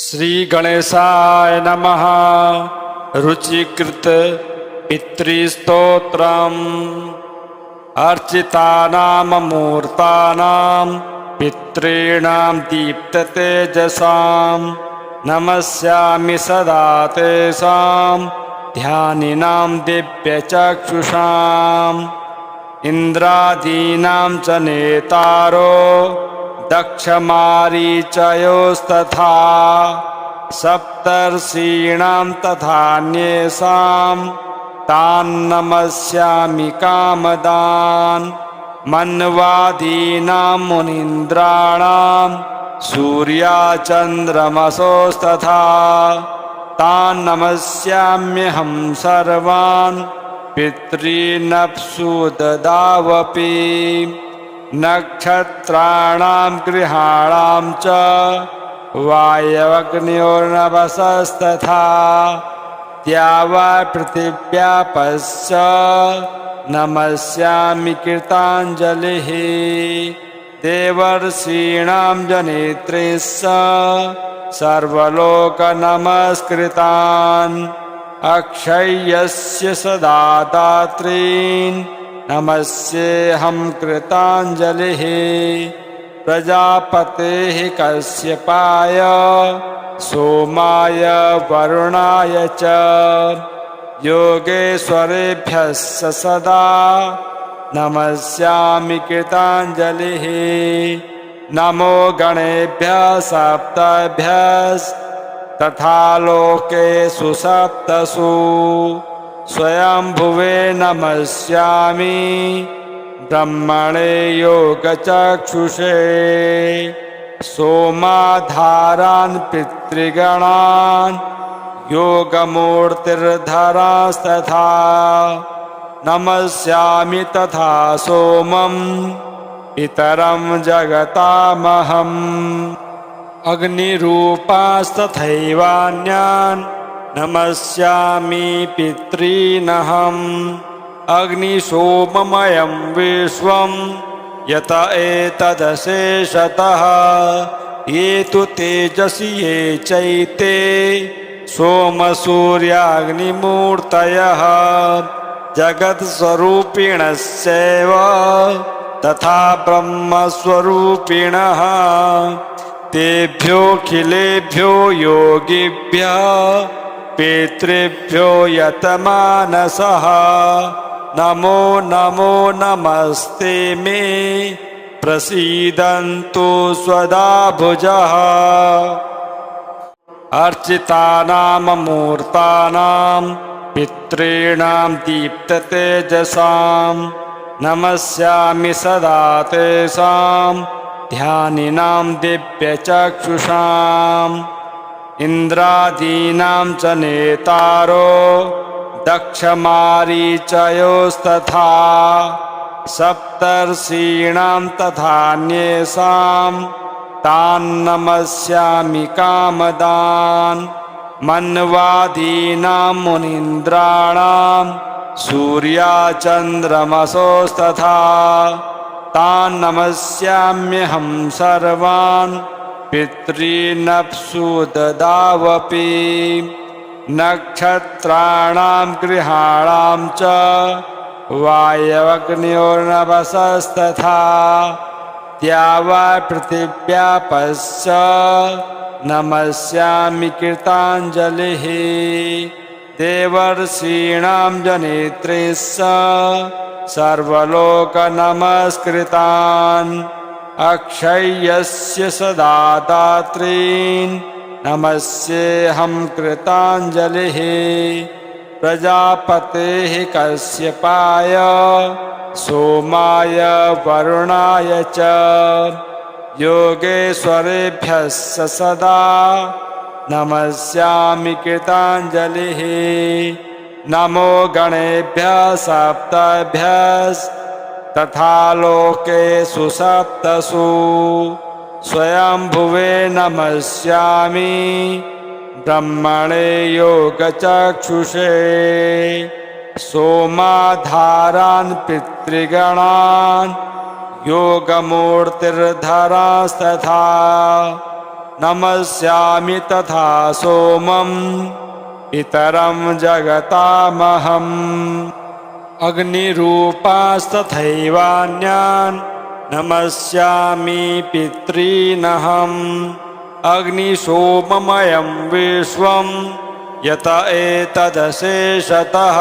श्री गणेशाय नमः। रुचिकृत पितृस्तोत्रम्। अर्चितानां मूर्तानां पितॄणां दीप्ततेजसां नमस्यामि सदा तेषां ध्यानिनां दिव्यचक्षुषाम्। इन्द्रादीनां च नेतारो दक्षमारीचयोस्तथा सप्तर्षीणां तथान्येषां तान्नमस्यामि कामदान्। मन्वादीनां मुनीन्द्राणां सूर्याचन्द्रमसोस्तथा तान्नमस्याम्यहं सर्वान् पितॄनप्सु ददावपि। नक्षत्राणां गृहाणां च वायवग्न्योर्नभसस्तथा द्यावा पृथिव्यापश्च नमस्यामि कृताञ्जलिः। देवर्षीणां जनित्रीश्च सर्वलोकनमस्कृतान्। अक्षय्यस्य सदा दात्रीन् नमस्येऽहं कृताञ्जलिः। प्रजापतेः कश्यपाय सोमाय वरुणाय च योगेश्वरेभ्यः सदा नमस्यामि कृताञ्जलिः। नमो गणेभ्यः सप्तभ्यस्तथा लोकेषु सप्तसु स्वयंभुवे नमस्यामि ब्रह्मणे योगचक्षुषे। सोमाधारान् पितृगणान् योगमूर्तिर्धरास्तथा नमस्यामि तथा सोमं पितरं जगतामहम्। अग्निरूपास्तथैवान्यान् नमस्यामि पितॄनहम्। अग्निशोममयं विश्वं यत एतदशेषतः ये तु तेजसि ये चैते सोमसूर्याग्निमूर्तयः जगत्स्वरूपिणस्यैव तथा ब्रह्मस्वरूपिणः। तेभ्योऽखिलेभ्यो योगिभ्यः पितृभ्यो यतमानसः नमो नमो नमस्ते मे प्रसीदन्तु स्वदा भुजः। अर्चितानां मूर्तानां पितॄणां दीप्ततेजसां नमस्यामि सदा तेषां ध्यानिनां दिव्यचक्षुषाम्। इन्द्रादीनां च नेतारो दक्षमारीचयोस्तथा सप्तर्षीणां तथान्येषां तान्नमस्यामि कामदान्। मन्वादीनां मुनीन्द्राणां सूर्याचन्द्रमसोस्तथा तान्नमस्याम्यहं सर्वान् पितॄनप्सु ददावपि। नक्षत्राणां गृहाणां च वायवग्न्योर्नभसस्तथा द्यावा पृथिव्यापश्च नमस्यामि कृताञ्जलिः। देवर्षीणां जनित्रीश्च सर्वलोकनमस्कृतान्। अक्षय्यस्य सदा दात्रीन् नमस्येऽहं कृताञ्जलिः। प्रजापतेः कश्यपाय सोमाय वरुणाय च योगेश्वरेभ्यः सदा नमस्यामि कृताञ्जलिः। नमो गणेभ्यः सप्तभ्यस्तथा लोकेषु सप्तसु स्वयंभुवे नमस्यामि ब्रह्मणे योगचक्षुषे। सोमाधारान् पितृगणान् योगमूर्तिर्धरास्तथा नमस्यामि तथा सोमं पितरं जगतामहम् अग्निरूपास्तथैवान्यान् नमस्यामि पितॄनहम् अग्निशोममयं विश्वं यत एतदशेषतः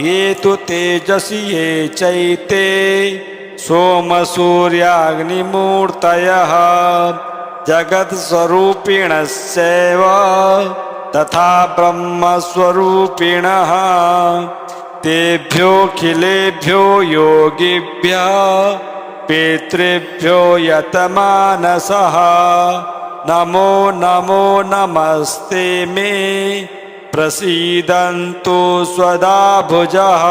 ये तु तेजसि ये चैते सोमसूर्याग्निमूर्तयः जगत्स्वरूपिणस्यैव तथा ब्रह्मस्वरूपिणः तेभ्योऽखिलेभ्यो योगिभ्यः पितृभ्यो यतमानसः नमो नमो नमस्ते मे प्रसीदन्तु स्वदाभुजः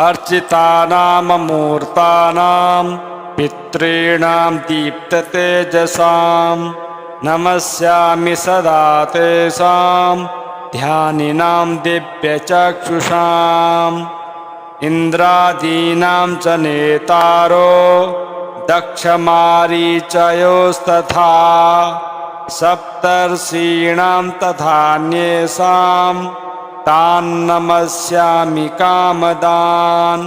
अर्चितानां मूर्तानां पितॄणां दीप्ततेजसां नमस्यामि सदा तेषां ध्यानिनां दिव्यचक्षुषाम् इन्द्रादीनां च नेतारो दक्षमारीचयोस्तथा सप्तर्षीणां तथान्येषां तान्नमस्यामि कामदान्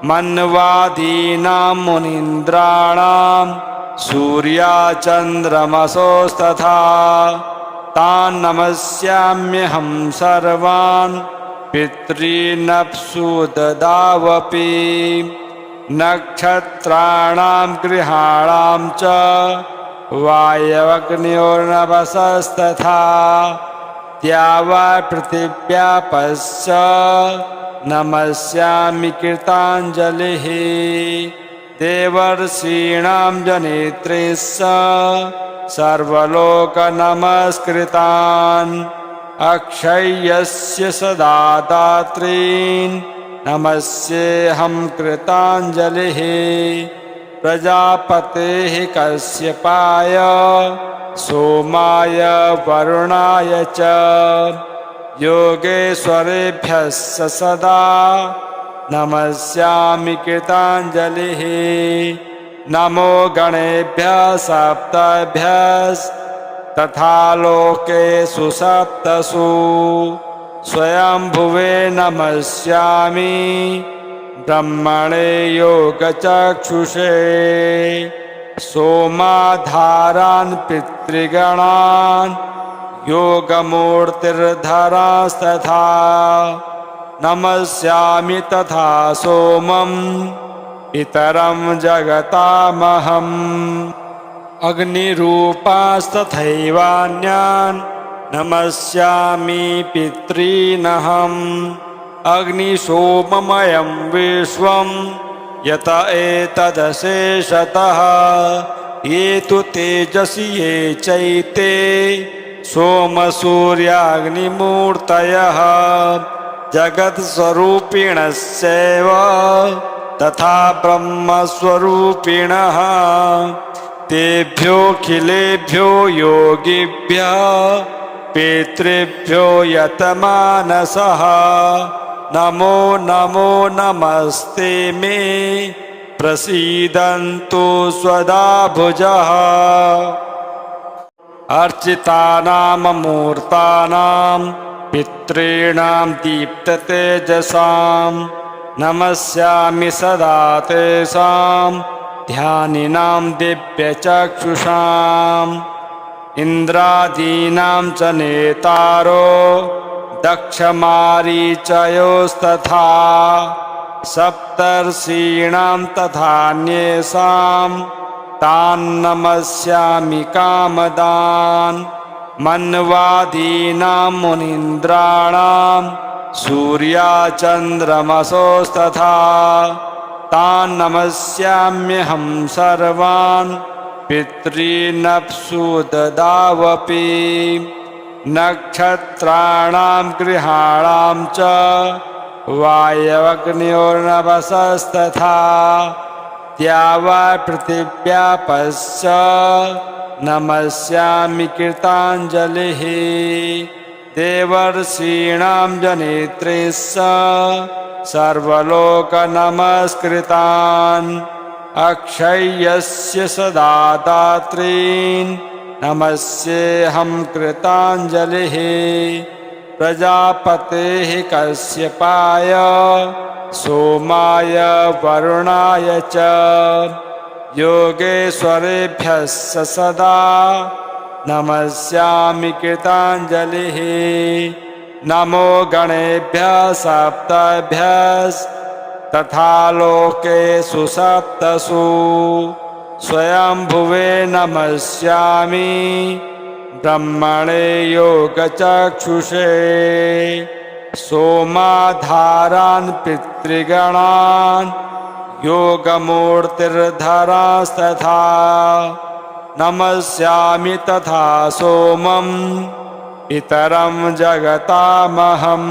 मन्वादीनां मुनीन्द्राणां सूर्याचन्द्रमसोस्तथा तान्नमस्याम्यहं सर्वान् पितॄनप्सु ददावपि नक्षत्राणां गृहाणां च वायवग्न्योर्नभसस्तथा द्यावा पृथिव्यापश्च नमस्यामि कृताञ्जलिः देवर्षीणां जनित्रीश्च सर्वलोकनमस्कृतान् अक्षय्यस्य सदा दात्रीन् नमस्येऽहं कृताञ्जलिः प्रजापतेः कश्यपाय सोमाय वरुणाय च योगेश्वरेभ्यः सदा नमस्यामि कृताञ्जलिः नमो गणेभ्यः सप्तभ्यस्तथा लोकेषु सप्तसु स्वयंभुवे नमस्यामि ब्रह्मणे योगचक्षुषे सोमाधारान् पितृगणान् योगमूर्तिर्धरास्तथा नमस्यामि तथा सोमं पितरं जगतामहम् अग्निरूपास्तथैवान्यान् नमस्यामि पितॄनहम् अग्निशोममयं विश्वं यत एतदशेषतः ये तु तेजसि ये चैते सोमसूर्याग्निमूर्तयः जगत्स्वरूपिणस्यैव तथा ब्रह्मस्वरूपिणः तेभ्योऽखिलेभ्यो योगिभ्यः पितृभ्यो यतमानसः नमो नमो नमस्ते मे प्रसीदन्तु स्वदाभुजः अर्चितानां मूर्तानां पितॄणां दीप्ततेजसां नमस्यामि सदा तेषां ध्यानिनां दिव्यचक्षुषाम् इन्द्रादीनां च नेतारो दक्षमारीचयोस्तथा सप्तर्षीणां तथान्येषां तान्नमस्यामि कामदान् मन्वादीनां मुनीन्द्राणां सूर्याचन्द्रमसोस्तथा तान्नमस्याम्यहं सर्वान् पितॄनप्सु ददावपि नक्षत्राणां गृहाणां च वायवग्न्योर्नभसस्तथा द्यावा पृथिव्यापश्च नमस्यामि कृताञ्जलिः देवर्षीणां जनित्रीश्च सर्वलोकनमस्कृतान् अक्षय्यस्य सदा दात्रीन् नमस्येऽहं कृताञ्जलिः प्रजापतेः कश्यपाय सोमाय वरुणाय च योगेश्वरेभ्यः सदा नमस्यामि कृताञ्जलिः नमो गणेभ्यः सप्तभ्यस्तथा लोकेषु सप्तसु स्वयंभुवे नमस्यामि ब्रह्मणे योगचक्षुषे सोमाधारान् पितृगणान् योगमूर्तिर्धरास्तथा नमस्यामि तथा सोमं पितरं जगतामहम्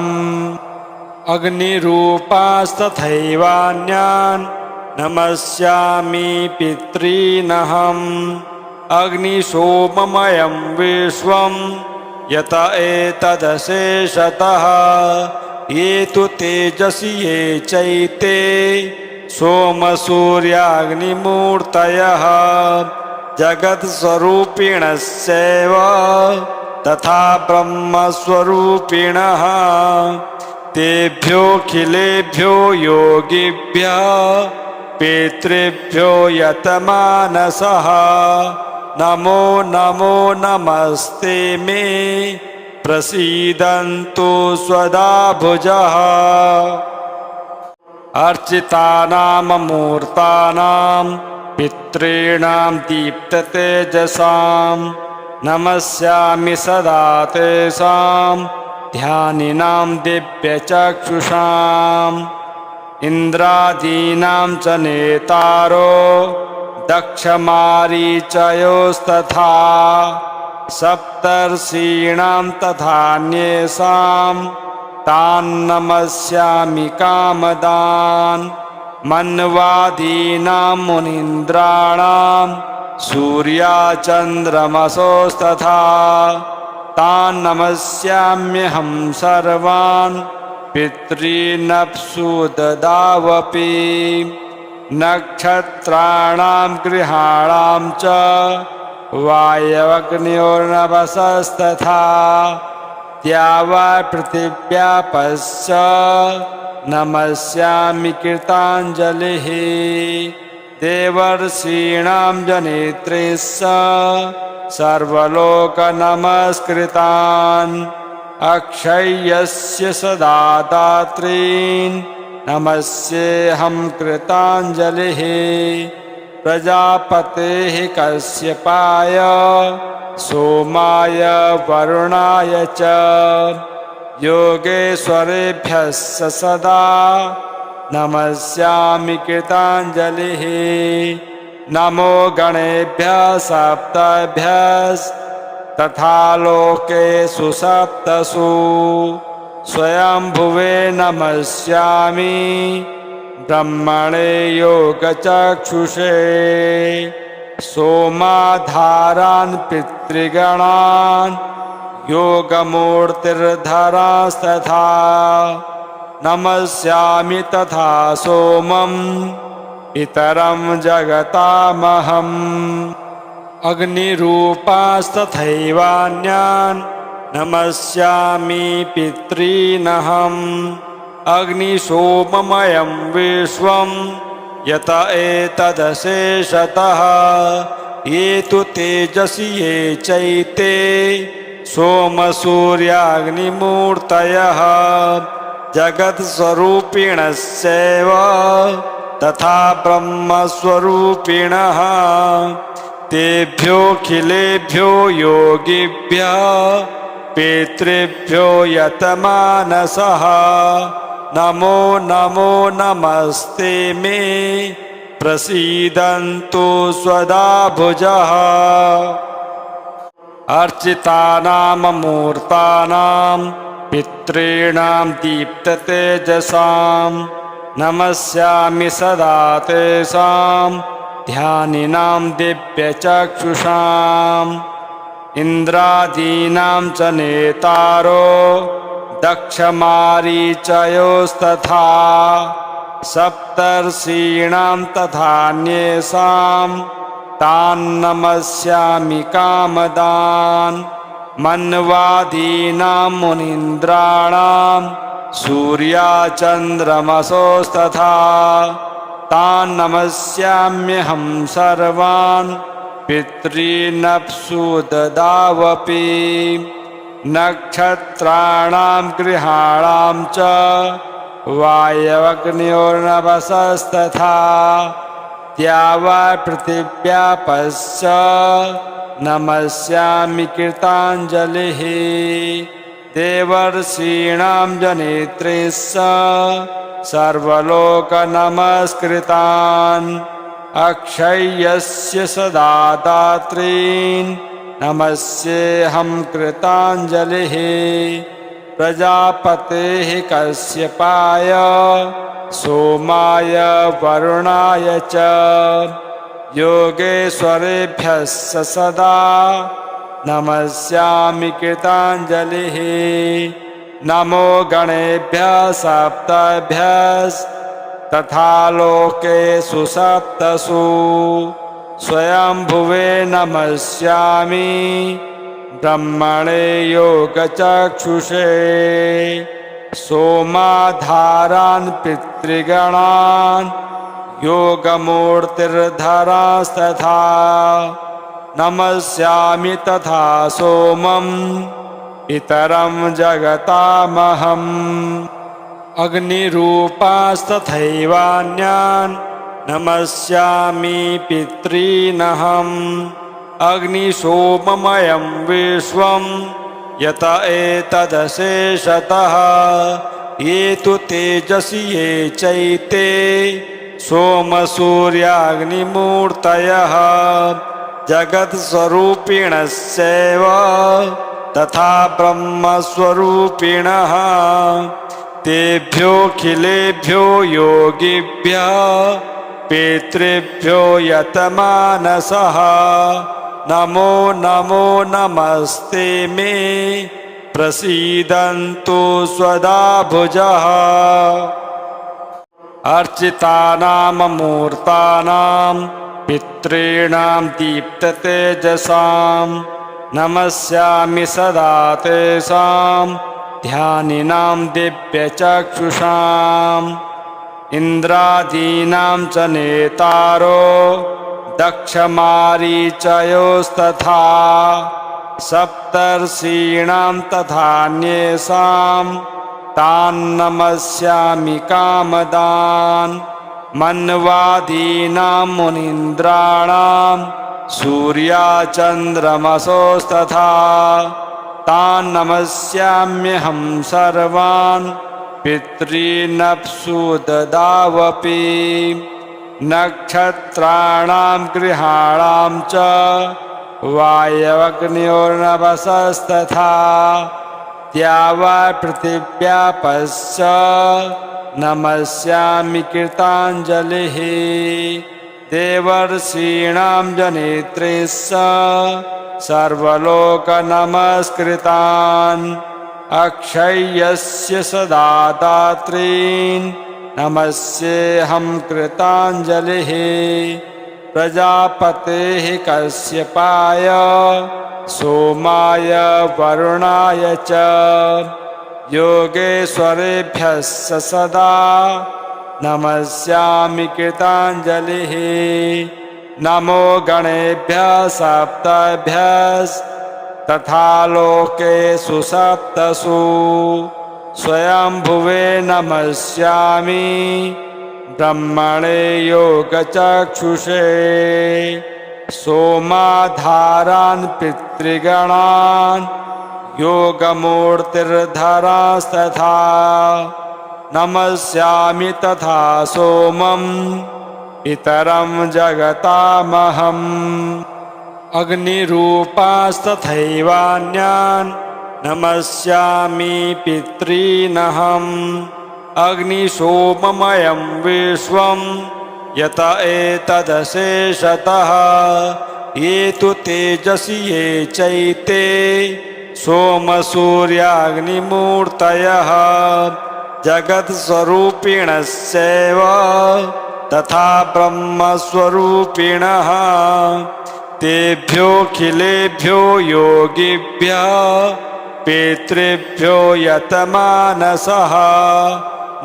अग्निरूपास्तथैवान्यान् नमस्यामि पितॄनहम् अग्निशोममयं विश्वं यत एतदशेषतः ये तु तेजसि ये चैते सोमसूर्याग्निमूर्तयः जगत्स्वरूपिणस्यैव तथा ब्रह्मस्वरूपिणः तेभ्योऽखिलेभ्यो योगिभ्यः पितृभ्यो यतमानसः नमो नमो नमस्ते मे प्रसीदन्तु स्वदाभुजः अर्चितानां मूर्तानां पितॄणां दीप्ततेजसां नमस्यामि सदा तेषां ध्यानिनां दिव्यचक्षुषाम् इन्द्रादीनां च नेतारो दक्षमारीचयोस्तथा सप्तर्षीणां तथान्येषां तान्नमस्यामि कामदान् मन्वादीनां मुनीन्द्राणां सूर्याचन्द्रमसोस्तथा तान्नमस्याम्यहं सर्वान् पितॄनप्सु ददावपि नक्षत्राणां गृहाणां च वायवग्न्योर्नवसस्तथा द्यावा पृथिव्यापश्च नमस्यामि कृताञ्जलिः देवर्षीणां जनित्रीश्च सर्वलोकनमस्कृतान् अक्षय्यस्य सदा दात्रीन् नमस्येऽहं कृताञ्जलिः प्रजापतेः कश्यपाय सोमाय वरुणाय च योगेश्वरेभ्यः सदा नमस्यामि कृताञ्जलिः नमो गणेभ्यः सप्तभ्यस्तथा लोकेषु सप्तसु स्वयंभुवे नमस्यामि ब्रह्मणे योगचक्षुषे सोमाधारान् पितृगणान् योगमूर्तिर्धरास्तथा नमस्यामि तथा सोमं पितरं जगतामहम् अग्निरूपास्तथैवान्यान् नमस्यामि पितॄनहम् अग्निशोममयं विश्वं यत एतदशेषतः ये तु तेजसि ये चैते सोमसूर्याग्निमूर्तयः जगत्स्वरूपिणस्यैव तथा ब्रह्मस्वरूपिणः तेभ्योऽखिलेभ्यो योगिभ्यः पितृभ्यो यतमानसः नमो नमो नमस्ते मे प्रसीदन्तु स्वदाभुजः अर्चितानां मूर्तानां पितॄणां दीप्ततेजसां नमस्यामि सदा तेषां ध्यानिनां दिव्यचक्षुषाम् इन्द्रादीनां च नेतारो दक्षमारीचयोस्तथा सप्तर्षीणां तथान्येषां तान् नमस्यामि कामदान् मन्वादीनां मुनीन्द्राणां सूर्याचन्द्रमसोस्तथा तान् नमस्याम्यहं सर्वान् पितॄनप्सु ददावपि नक्षत्राणां गृहाणां च वायवग्न्योर्नभसस्तथा द्यावा पृथिव्यापश्च नमस्यामि कृताञ्जलिः देवर्षीणां जनित्रीश्च सर्वलोकनमस्कृतान् अक्षय्यस्य सदा दात्रीन् नमस्येऽहं कृताञ्जलिः प्रजापतेः कश्यपाय सोमाय वरुणाय च योगेश्वरेभ्यः सदा नमस्यामि कृताञ्जलिः नमो गणेभ्यः सप्तभ्यः तथा लोकेषु सप्तसु स्वयंभुवे नमस्यामि ब्रह्मणे योगचक्षुषे सोमाधारान् पितृगणान् योगमूर्तिर्धरास्तथा नमस्यामि तथा सोमं इतरं जगतामहम् अग्निरूपास्तथैवान्यान् नमस्यामि पितॄनहम् अग्निशोममयं विश्वं यत एतदशेषतः ये तु तेजसि ये चैते सोमसूर्याग्निमूर्तयः जगत्स्वरूपिणस्यैव तथा ब्रह्मस्वरूपिणः तेभ्योऽखिलेभ्यो योगिभ्यः पितृभ्यो यतमानसः नमो नमो नमस्ते मे प्रसीदन्तु स्वदाभुजः अर्चितानां मूर्तानां पितॄणां दीप्ततेजसां नमस्यामि सदा तेषां ध्यानिनां दिव्यचक्षुषाम् इन्द्रादीनां च नेतारो दक्षमारीचयोस्तथा सप्तर्षीणां तथान्येषां तान् नमस्यामि कामदान् मन्वादीनां मुनीन्द्राणां सूर्याचन्द्रमसोस्तथा तान् नमस्याम्यहं सर्वान् पितॄनप्सु ददावपि नक्षत्राणां गृहाणां च वायवग्न्योर्नभसस्तथा द्यावा पृथिव्यापश्च नमस्यामि कृताञ्जलिः देवर्षीणां जनित्रीश्च सर्वलोकनमस्कृतान् अक्षय्यस्य सदा दात्रीन् नमस्येऽहं कृताञ्जलिः प्रजापतेः कश्यपाय सोमाय वरुणाय च योगेश्वरेभ्यः सदा नमस्यामि कृताञ्जलिः नमो गणेभ्यः सप्तभ्यः तथा लोकेषु सप्तसु स्वयंभुवे नमस्यामि ब्रह्मणे योगचक्षुषे सोमाधारान् पितृगणान् योगमूर्तिर्धरास्तथा नमस्यामि तथा सोमं इतरं जगतामहम् अग्निरूपास्तथैवान्यान् नमस्यामि पितॄनहम् अग्निशोममयं विश्वं यत एतदशेषतः ये तु तेजसि ये चैते सोमसूर्याग्निमूर्तयः जगत्स्वरूपिणस्यैव तथा ब्रह्मस्वरूपिणः तेभ्योऽखिलेभ्यो योगिभ्यः पितृभ्यो यतमानसः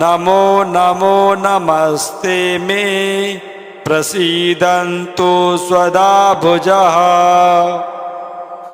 नमो नमो नमस्ते मे प्रसीदन्तु स्वदाभुजः।